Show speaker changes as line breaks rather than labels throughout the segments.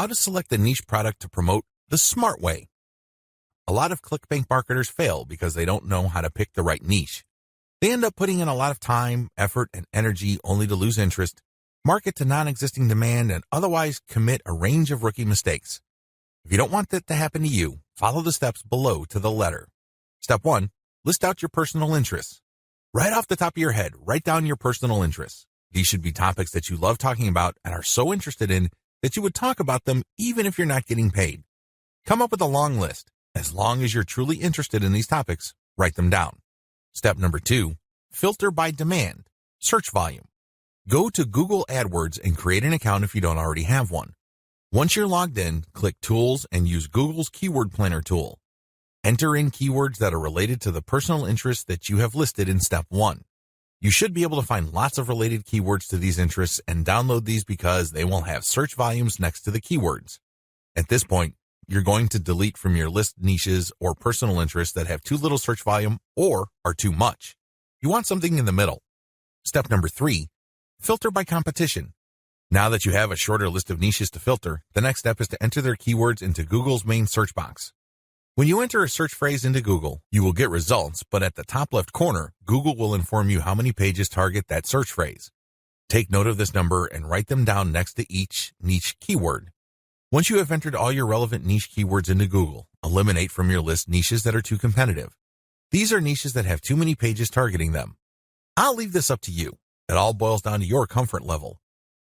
How to select a niche product to promote the smart way. A lot of Clickbank marketers fail because they don't know how to pick the right niche. They end up putting in a lot of time, effort, and energy only to lose interest, market to non-existing demand, and otherwise commit a range of rookie mistakes. If you don't want that to happen to you, follow the steps below to the letter. Step 1. List out your personal interests. Right off the top of your head, write down your personal interests. These should be topics that you love talking about and are so interested in that you would talk about them even if you're not getting paid. Come up with a long list. As long as you're truly interested in these topics, write them down. Step number 2, filter by demand, search volume. Go to Google AdWords and create an account if you don't already have one. Once you're logged in, click Tools and use Google's Keyword Planner tool. Enter in keywords that are related to the personal interests that you have listed in Step 1. You should be able to find lots of related keywords to these interests and download these because they will have search volumes next to the keywords. At this point, you're going to delete from your list niches or personal interests that have too little search volume or are too much. You want something in the middle. Step number 3, filter by competition. Now that you have a shorter list of niches to filter, the next step is to enter their keywords into Google's main search box. When you enter a search phrase into Google, you will get results, but at the top left corner, Google will inform you how many pages target that search phrase. Take note of this number and write them down next to each niche keyword. Once you have entered all your relevant niche keywords into Google, eliminate from your list niches that are too competitive. These are niches that have too many pages targeting them. I'll leave this up to you. It all boils down to your comfort level.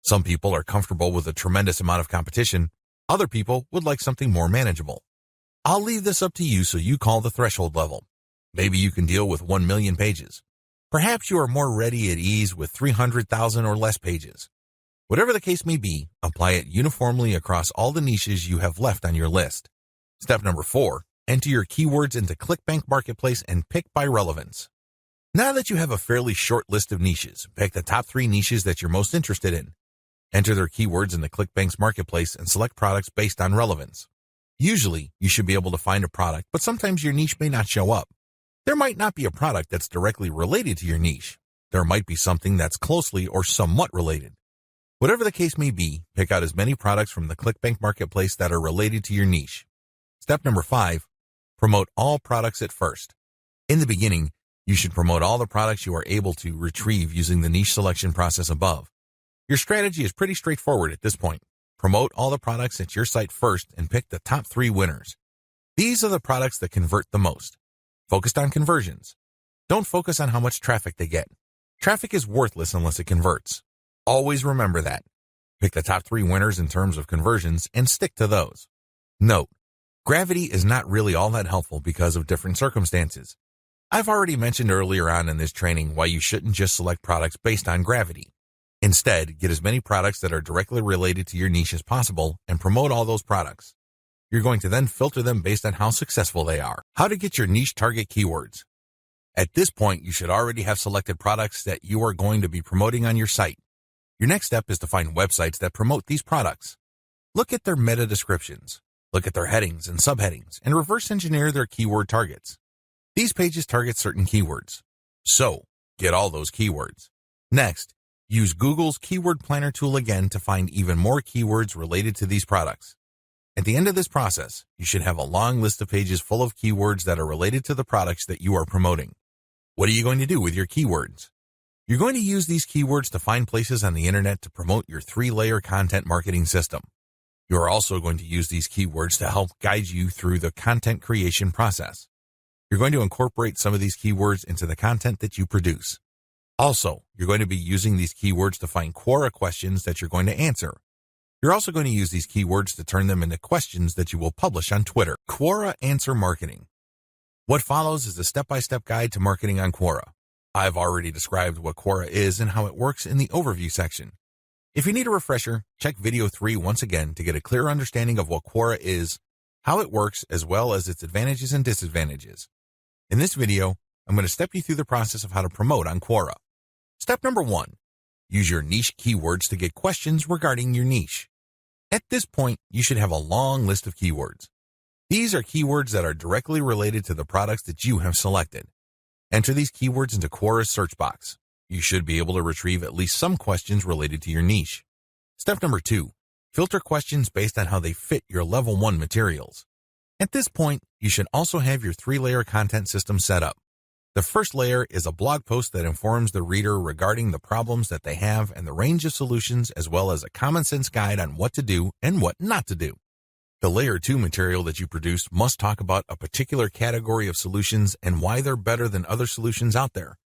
Some people are comfortable with a tremendous amount of competition. Other people would like something more manageable. I'll leave this up to you so you call the threshold level. Maybe you can deal with 1 million pages. Perhaps you are more ready at ease with 300,000 or less pages. Whatever the case may be, apply it uniformly across all the niches you have left on your list. Step number 4, enter your keywords into Clickbank Marketplace and pick by relevance. Now that you have a fairly short list of niches, pick the top 3 niches that you're most interested in. Enter their keywords in the Clickbank's Marketplace and select products based on relevance. Usually, you should be able to find a product, but sometimes your niche may not show up. There might not be a product that's directly related to your niche. There might be something that's closely or somewhat related. Whatever the case may be, pick out as many products from the Clickbank Marketplace that are related to your niche. Step number 5, promote all products at first. In the beginning, you should promote all the products you are able to retrieve using the niche selection process above. Your strategy is pretty straightforward at this point. Promote all the products at your site first and pick the top 3 winners. These are the products that convert the most. Focus on conversions. Don't focus on how much traffic they get. Traffic is worthless unless it converts. Always remember that. Pick the top 3 winners in terms of conversions and stick to those. Note, gravity is not really all that helpful because of different circumstances. I've already mentioned earlier on in this training why you shouldn't just select products based on gravity. Instead, get as many products that are directly related to your niche as possible and promote all those products. You're going to then filter them based on how successful they are. How to get your niche target keywords. At this point, you should already have selected products that you are going to be promoting on your site. Your next step is to find websites that promote these products. Look at their meta descriptions. Look at their headings and subheadings and reverse engineer their keyword targets. These pages target certain keywords. So, get all those keywords. Next, use Google's Keyword Planner tool again to find even more keywords related to these products. At the end of this process, you should have a long list of pages full of keywords that are related to the products that you are promoting. What are you going to do with your keywords? You're going to use these keywords to find places on the internet to promote your 3-layer content marketing system. You are also going to use these keywords to help guide you through the content creation process. You're going to incorporate some of these keywords into the content that you produce. Also, you're going to be using these keywords to find Quora questions that you're going to answer. You're also going to use these keywords to turn them into questions that you will publish on Twitter. Quora Answer Marketing. What follows is a step-by-step guide to marketing on Quora. I've already described what Quora is and how it works in the overview section. If you need a refresher, check video 3 once again to get a clear understanding of what Quora is, how it works, as well as its advantages and disadvantages. In this video, I'm going to step you through the process of how to promote on Quora. Step number 1, use your niche keywords to get questions regarding your niche. At this point, you should have a long list of keywords. These are keywords that are directly related to the products that you have selected. Enter these keywords into Quora's search box. You should be able to retrieve at least some questions related to your niche. Step number 2, Filter questions based on how they fit your level 1 materials. At this point, you should also have your 3-layer content system set up. The first layer is a blog post that informs the reader regarding the problems that they have and the range of solutions, as well as a common sense guide on what to do and what not to do. The layer 2 material that you produce must talk about a particular category of solutions and why they're better than other solutions out there.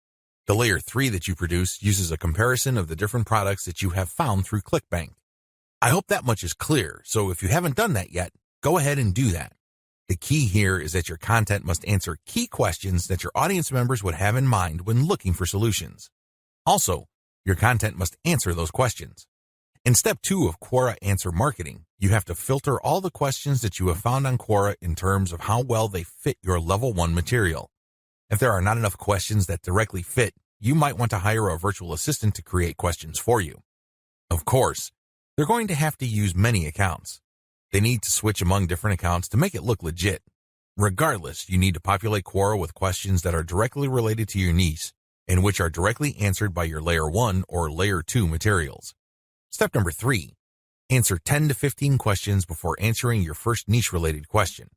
The layer 3 that you produce uses a comparison of the different products that you have found through Clickbank. I hope that much is clear, so if you haven't done that yet, go ahead and do that. The key here is that your content must answer key questions that your audience members would have in mind when looking for solutions. Also, your content must answer those questions. In step 2 of Quora Answer Marketing, you have to filter all the questions that you have found on Quora in terms of how well they fit your level 1 material. If there are not enough questions that directly fit, you might want to hire a virtual assistant to create questions for you. Of course, they're going to have to use many accounts. They need to switch among different accounts to make it look legit. Regardless, you need to populate Quora with questions that are directly related to your niche and which are directly answered by your layer 1 or layer 2 materials. Step number 3, answer 10 to 15 questions before answering your first niche-related question.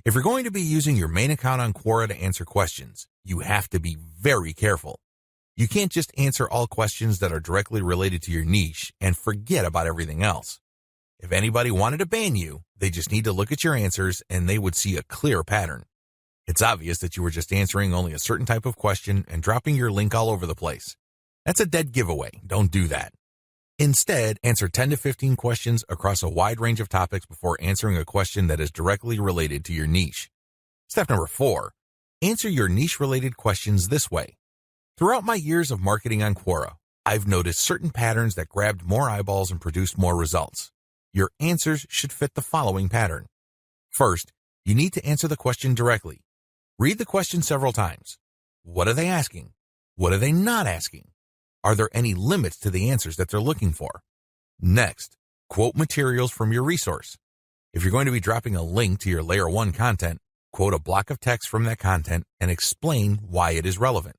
If you're going to be using your main account on Quora to answer questions, you have to be very careful. You can't just answer all questions that are directly related to your niche and forget about everything else. If anybody wanted to ban you, they just need to look at your answers and they would see a clear pattern. It's obvious that you were just answering only a certain type of question and dropping your link all over the place. That's a dead giveaway. Don't do that. Instead, answer 10 to 15 questions across a wide range of topics before answering a question that is directly related to your niche. Step number 4, answer your niche-related questions this way. Throughout my years of marketing on Quora, I've noticed certain patterns that grabbed more eyeballs and produced more results. Your answers should fit the following pattern. First, you need to answer the question directly. Read the question several times. What are they asking? What are they not asking? Are there any limits to the answers that they're looking for? Next, quote materials from your resource. If you're going to be dropping a link to your layer 1 content, quote a block of text from that content and explain why it is relevant.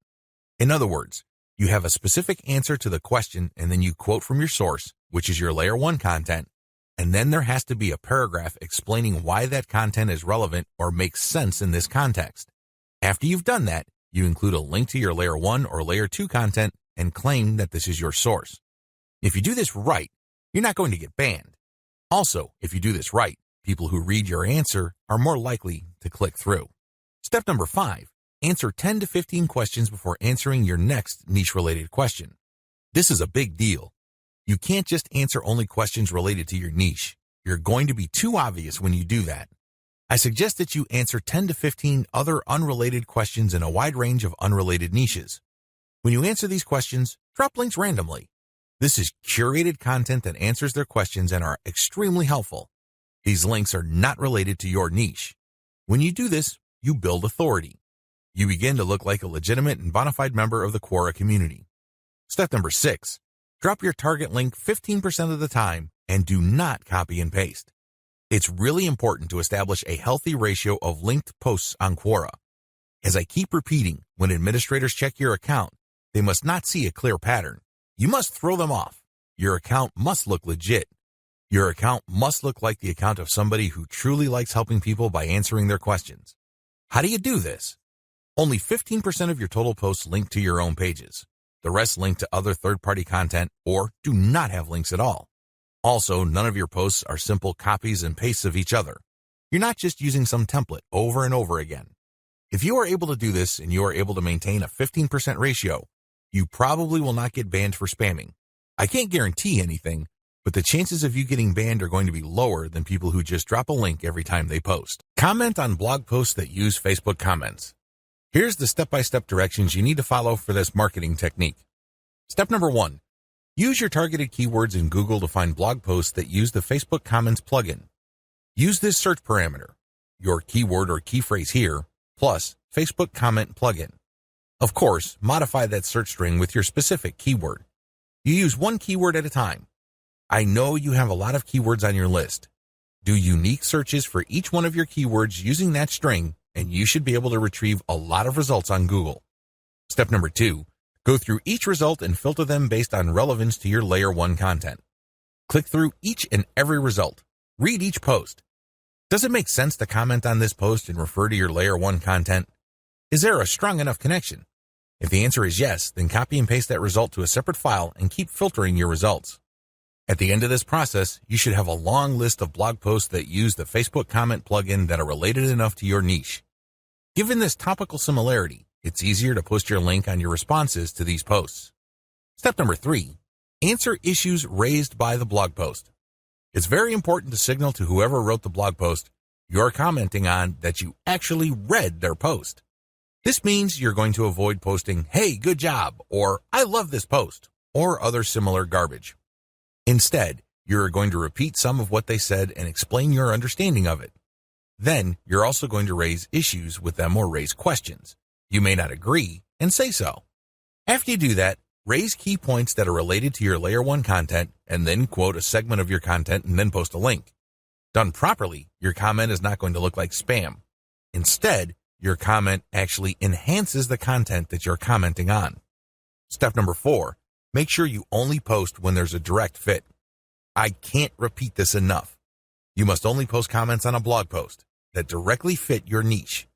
In other words, you have a specific answer to the question and then you quote from your source, which is your layer 1 content, and then there has to be a paragraph explaining why that content is relevant or makes sense in this context. After you've done that, you include a link to your layer 1 or layer 2 content and claim that this is your source. If you do this right, you're not going to get banned. Also, if you do this right, people who read your answer are more likely to click through. Step number 5, answer 10 to 15 questions before answering your next niche-related question. This is a big deal. You can't just answer only questions related to your niche. You're going to be too obvious when you do that. I suggest that you answer 10 to 15 other unrelated questions in a wide range of unrelated niches. When you answer these questions, drop links randomly. This is curated content that answers their questions and are extremely helpful. These links are not related to your niche. When you do this, you build authority. You begin to look like a legitimate and bona fide member of the Quora community. Step number 6. Drop your target link 15% of the time and do not copy and paste. It's really important to establish a healthy ratio of linked posts on Quora. As I keep repeating, when administrators check your account, they must not see a clear pattern. You must throw them off. Your account must look legit. Your account must look like the account of somebody who truly likes helping people by answering their questions. How do you do this? Only 15% of your total posts link to your own pages. The rest link to other third-party content or do not have links at all. Also, none of your posts are simple copies and pastes of each other. You're not just using some template over and over again. If you are able to do this and you are able to maintain a 15% ratio, you probably will not get banned for spamming. I can't guarantee anything, but the chances of you getting banned are going to be lower than people who just drop a link every time they post. Comment on blog posts that use Facebook comments. Here's the step-by-step directions you need to follow for this marketing technique. Step number 1. Use your targeted keywords in Google to find blog posts that use the Facebook Comments plugin. Use this search parameter, your keyword or key phrase here, plus Facebook Comment plugin. Of course, modify that search string with your specific keyword. You use one keyword at a time. I know you have a lot of keywords on your list. Do unique searches for each one of your keywords using that string, and you should be able to retrieve a lot of results on Google. Step number 2, go through each result and filter them based on relevance to your layer 1 content. Click through each and every result. Read each post. Does it make sense to comment on this post and refer to your Layer 1 content? Is there a strong enough connection? If the answer is yes, then copy and paste that result to a separate file and keep filtering your results. At the end of this process, you should have a long list of blog posts that use the Facebook comment plugin that are related enough to your niche. Given this topical similarity, it's easier to post your link on your responses to these posts. Step number 3, answer issues raised by the blog post. It's very important to signal to whoever wrote the blog post you're commenting on that you actually read their post. This means you're going to avoid posting, "Hey, good job," or "I love this post," or other similar garbage. Instead, you're going to repeat some of what they said and explain your understanding of it. Then, you're also going to raise issues with them or raise questions. You may not agree, and say so. After you do that, raise key points that are related to your Layer 1 content, and then quote a segment of your content and then post a link. Done properly, your comment is not going to look like spam. Instead, your comment actually enhances the content that you're commenting on. Step number 4, make sure you only post when there's a direct fit. I can't repeat this enough. You must only post comments on a blog post that directly fit your niche.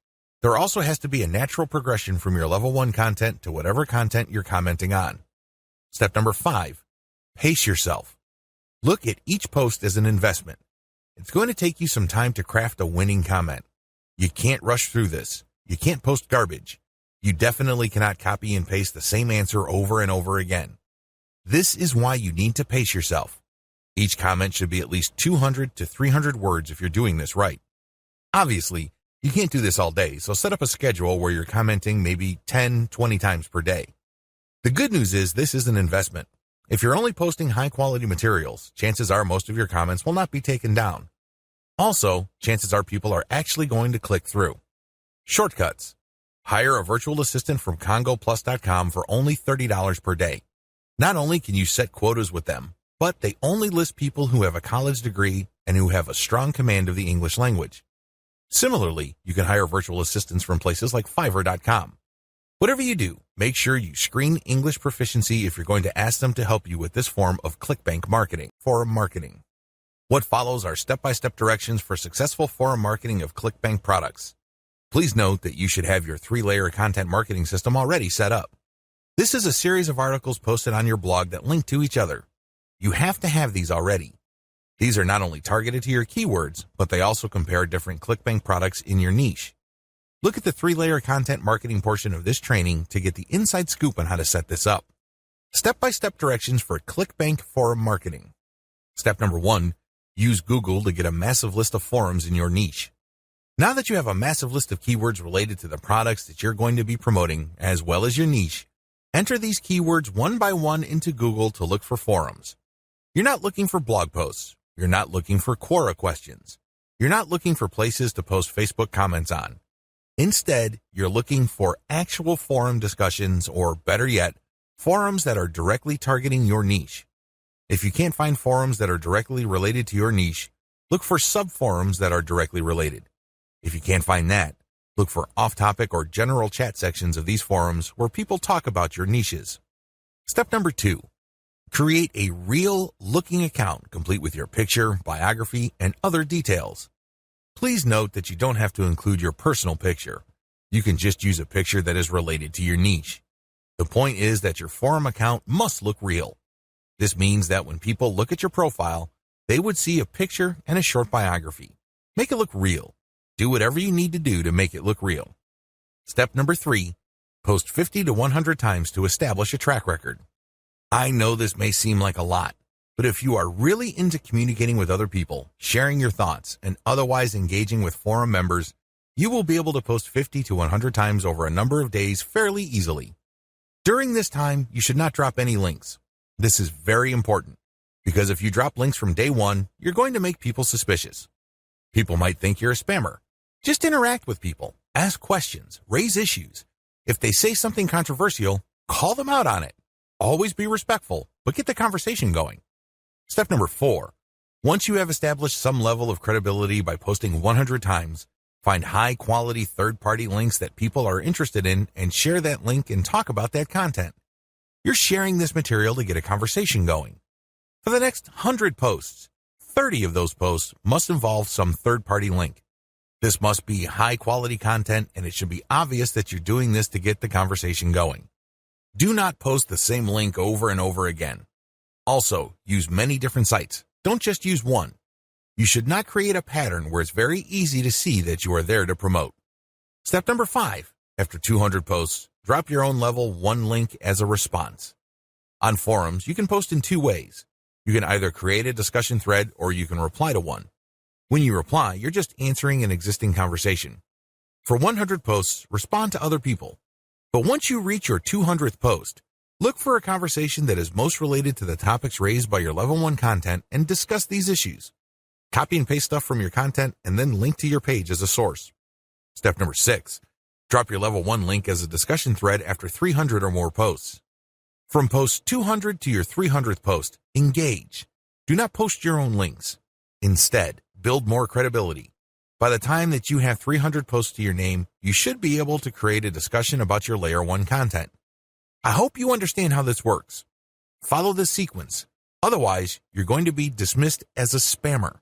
There also has to be a natural progression from your level 1 content to whatever content you're commenting on. Step number 5, pace yourself. Look at each post as an investment. It's going to take you some time to craft a winning comment. You can't rush through this. You can't post garbage. You definitely cannot copy and paste the same answer over and over again. This is why you need to pace yourself. Each comment should be at least 200 to 300 words if you're doing this right. Obviously, you can't do this all day, so set up a schedule where you're commenting maybe 10, 20 times per day. The good news is this is an investment. If you're only posting high-quality materials, chances are most of your comments will not be taken down. Also, chances are people are actually going to click through. Shortcuts. Hire a virtual assistant from CongoPlus.com for only $30 per day. Not only can you set quotas with them, but they only list people who have a college degree and who have a strong command of the English language. Similarly, you can hire virtual assistants from places like Fiverr.com. Whatever you do, make sure you screen English proficiency if you're going to ask them to help you with this form of Clickbank marketing, forum marketing. What follows are step-by-step directions for successful forum marketing of Clickbank products. Please note that you should have your 3-layer content marketing system already set up. This is a series of articles posted on your blog that link to each other. You have to have these already. These are not only targeted to your keywords, but they also compare different Clickbank products in your niche. Look at the 3-layer content marketing portion of this training to get the inside scoop on how to set this up. Step-by-step directions for Clickbank forum marketing. Step number 1, use Google to get a massive list of forums in your niche. Now that you have a massive list of keywords related to the products that you're going to be promoting, as well as your niche, enter these keywords one by one into Google to look for forums. You're not looking for blog posts. You're not looking for Quora questions. You're not looking for places to post Facebook comments on. Instead, you're looking for actual forum discussions, or better yet, forums that are directly targeting your niche. If you can't find forums that are directly related to your niche, look for sub-forums that are directly related. If you can't find that, look for off-topic or general chat sections of these forums where people talk about your niches. Step number 2. Create a real-looking account complete with your picture, biography, and other details. Please note that you don't have to include your personal picture. You can just use a picture that is related to your niche. The point is that your forum account must look real. This means that when people look at your profile, they would see a picture and a short biography. Make it look real. Do whatever you need to do to make it look real. Step number 3, post 50 to 100 times to establish a track record. I know this may seem like a lot, but if you are really into communicating with other people, sharing your thoughts, and otherwise engaging with forum members, you will be able to post 50 to 100 times over a number of days fairly easily. During this time, you should not drop any links. This is very important, because if you drop links from day 1, you're going to make people suspicious. People might think you're a spammer. Just interact with people, ask questions, raise issues. If they say something controversial, call them out on it. Always be respectful, but get the conversation going. Step number 4. Once you have established some level of credibility by posting 100 times, find high-quality third-party links that people are interested in and share that link and talk about that content. You're sharing this material to get a conversation going. For the next 100 posts, 30 of those posts must involve some third-party link. This must be high-quality content, and it should be obvious that you're doing this to get the conversation going. Do not post the same link over and over again. Also, use many different sites. Don't just use one. You should not create a pattern where it's very easy to see that you are there to promote. Step number 5. After 200 posts, drop your own level 1 link as a response. On forums, you can post in 2 ways. You can either create a discussion thread or you can reply to one. When you reply, you're just answering an existing conversation. For 100 posts, respond to other people. But once you reach your 200th post, look for a conversation that is most related to the topics raised by your level 1 content and discuss these issues. Copy and paste stuff from your content and then link to your page as a source. Step number 6. Drop your level 1 link as a discussion thread after 300 or more posts. From post 200 to your 300th post, engage. Do not post your own links. Instead, build more credibility. By the time that you have 300 posts to your name, you should be able to create a discussion about your layer 1 content. I hope you understand how this works. Follow this sequence. Otherwise, you're going to be dismissed as a spammer.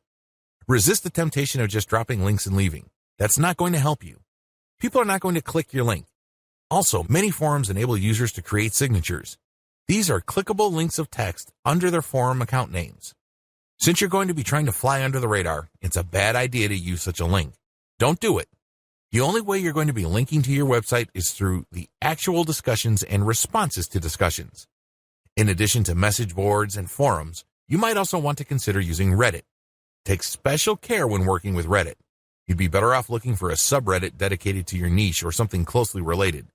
Resist the temptation of just dropping links and leaving. That's not going to help you. People are not going to click your link. Also, many forums enable users to create signatures. These are clickable links of text under their forum account names. Since you're going to be trying to fly under the radar, it's a bad idea to use such a link. Don't do it. The only way you're going to be linking to your website is through the actual discussions and responses to discussions. In addition to message boards and forums, you might also want to consider using Reddit. Take special care when working with Reddit. You'd be better off looking for a subreddit dedicated to your niche or something closely related.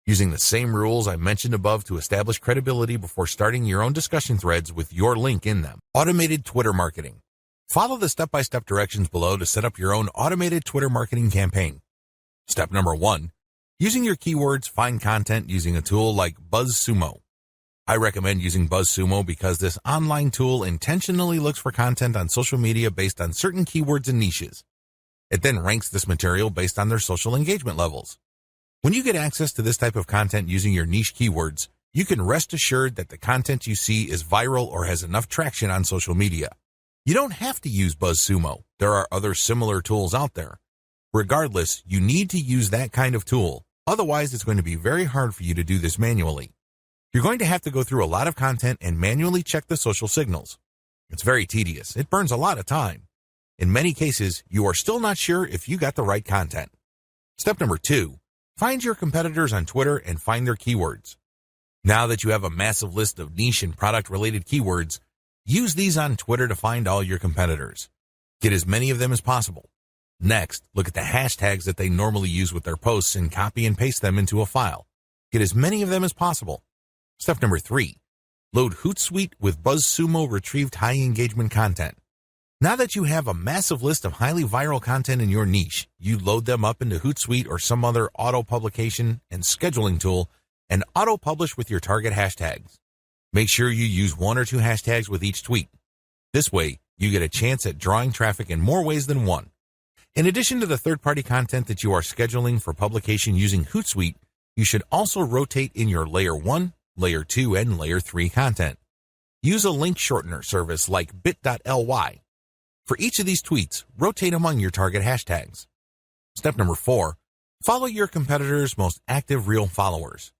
Using the same rules I mentioned above to establish credibility before starting your own discussion threads with your link in them. Automated Twitter marketing. Follow the step-by-step directions below to set up your own automated Twitter marketing campaign. Step number 1. Using your keywords, find content using a tool like BuzzSumo. I recommend using BuzzSumo because this online tool intentionally looks for content on social media based on certain keywords and niches. It then ranks this material based on their social engagement levels. When you get access to this type of content using your niche keywords, you can rest assured that the content you see is viral or has enough traction on social media. You don't have to use BuzzSumo. There are other similar tools out there. Regardless, you need to use that kind of tool. Otherwise, it's going to be very hard for you to do this manually. You're going to have to go through a lot of content and manually check the social signals. It's very tedious. It burns a lot of time. In many cases, you are still not sure if you got the right content. Step number 2. Find your competitors on Twitter and find their keywords. Now that you have a massive list of niche and product-related keywords, use these on Twitter to find all your competitors. Get as many of them as possible. Next, look at the hashtags that they normally use with their posts and copy and paste them into a file. Get as many of them as possible. Step number 3. Load Hootsuite with BuzzSumo retrieved high-engagement content. Now that you have a massive list of highly viral content in your niche, you load them up into Hootsuite or some other auto-publication and scheduling tool and auto-publish with your target hashtags. Make sure you use 1 or 2 hashtags with each tweet. This way, you get a chance at drawing traffic in more ways than one. In addition to the third-party content that you are scheduling for publication using Hootsuite, you should also rotate in your Layer 1, Layer 2, and Layer 3 content. Use a link shortener service like bit.ly. For each of these tweets, rotate among your target hashtags. Step number 4. Follow your competitors' most active real followers.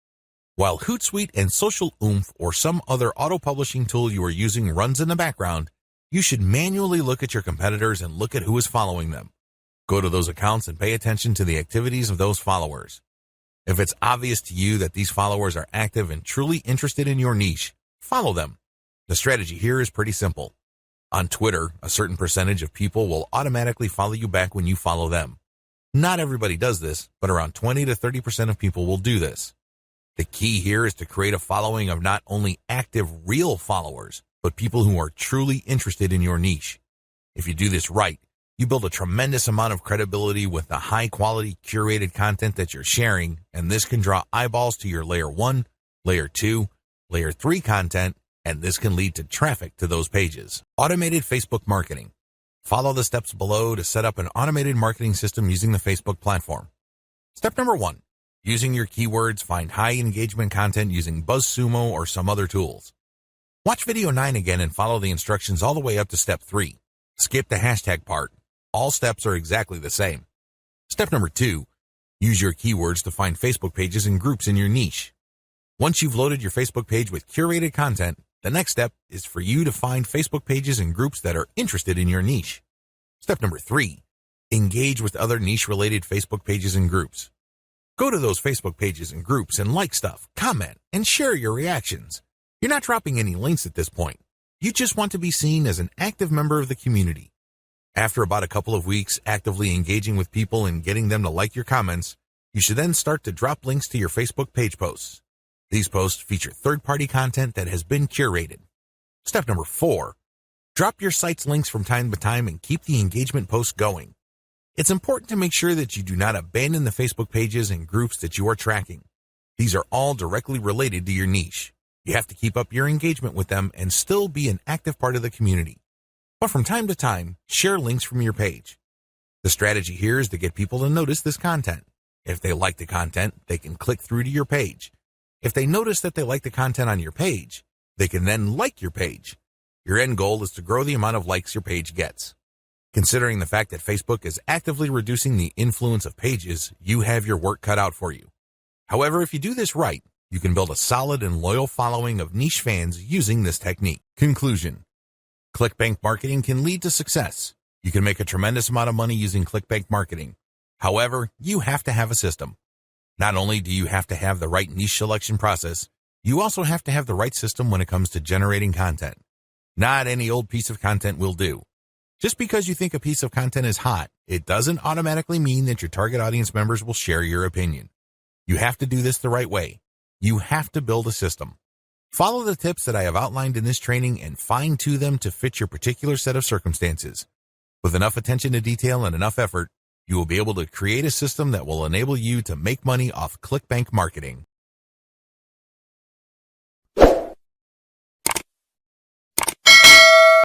While Hootsuite and Social Oomph or some other auto-publishing tool you are using runs in the background, you should manually look at your competitors and look at who is following them. Go to those accounts and pay attention to the activities of those followers. If it's obvious to you that these followers are active and truly interested in your niche, follow them. The strategy here is pretty simple. On Twitter, a certain percentage of people will automatically follow you back when you follow them. Not everybody does this, but around 20 to 30% of people will do this. The key here is to create a following of not only active real followers, but people who are truly interested in your niche. If you do this right, you build a tremendous amount of credibility with the high-quality curated content that you're sharing, and this can draw eyeballs to your Layer 1, Layer 2, Layer 3 content, and this can lead to traffic to those pages. Automated Facebook marketing. Follow the steps below to set up an automated marketing system using the Facebook platform. Step number 1. Using your keywords, find high engagement content using BuzzSumo or some other tools. Watch video 9 again and follow the instructions all the way up to step 3. Skip the hashtag part. All steps are exactly the same. Step number 2. Use your keywords to find Facebook pages and groups in your niche. Once you've loaded your Facebook page with curated content, the next step is for you to find Facebook pages and groups that are interested in your niche. Step number 3. Engage with other niche-related Facebook pages and groups. Go to those Facebook pages and groups and like stuff, comment, and share your reactions. You're not dropping any links at this point. You just want to be seen as an active member of the community. After about a couple of weeks actively engaging with people and getting them to like your comments, you should then start to drop links to your Facebook page posts. These posts feature third-party content that has been curated. Step number 4. Drop your site's links from time to time and keep the engagement posts going. It's important to make sure that you do not abandon the Facebook pages and groups that you are tracking. These are all directly related to your niche. You have to keep up your engagement with them and still be an active part of the community. But from time to time, share links from your page. The strategy here is to get people to notice this content. If they like the content, they can click through to your page. If they notice that they like the content on your page, they can then like your page. Your end goal is to grow the amount of likes your page gets. Considering the fact that Facebook is actively reducing the influence of pages, you have your work cut out for you. However, if you do this right, you can build a solid and loyal following of niche fans using this technique. Conclusion. Clickbank marketing can lead to success. You can make a tremendous amount of money using Clickbank marketing. However, you have to have a system. Not only do you have to have the right niche selection process, you also have to have the right system when it comes to generating content. Not any old piece of content will do. Just because you think a piece of content is hot, it doesn't automatically mean that your target audience members will share your opinion. You have to do this the right way. You have to build a system. Follow the tips that I have outlined in this training and fine-tune them to fit your particular set of circumstances. With enough attention to detail and enough effort, you will be able to create a system that will enable you to make money off Clickbank marketing.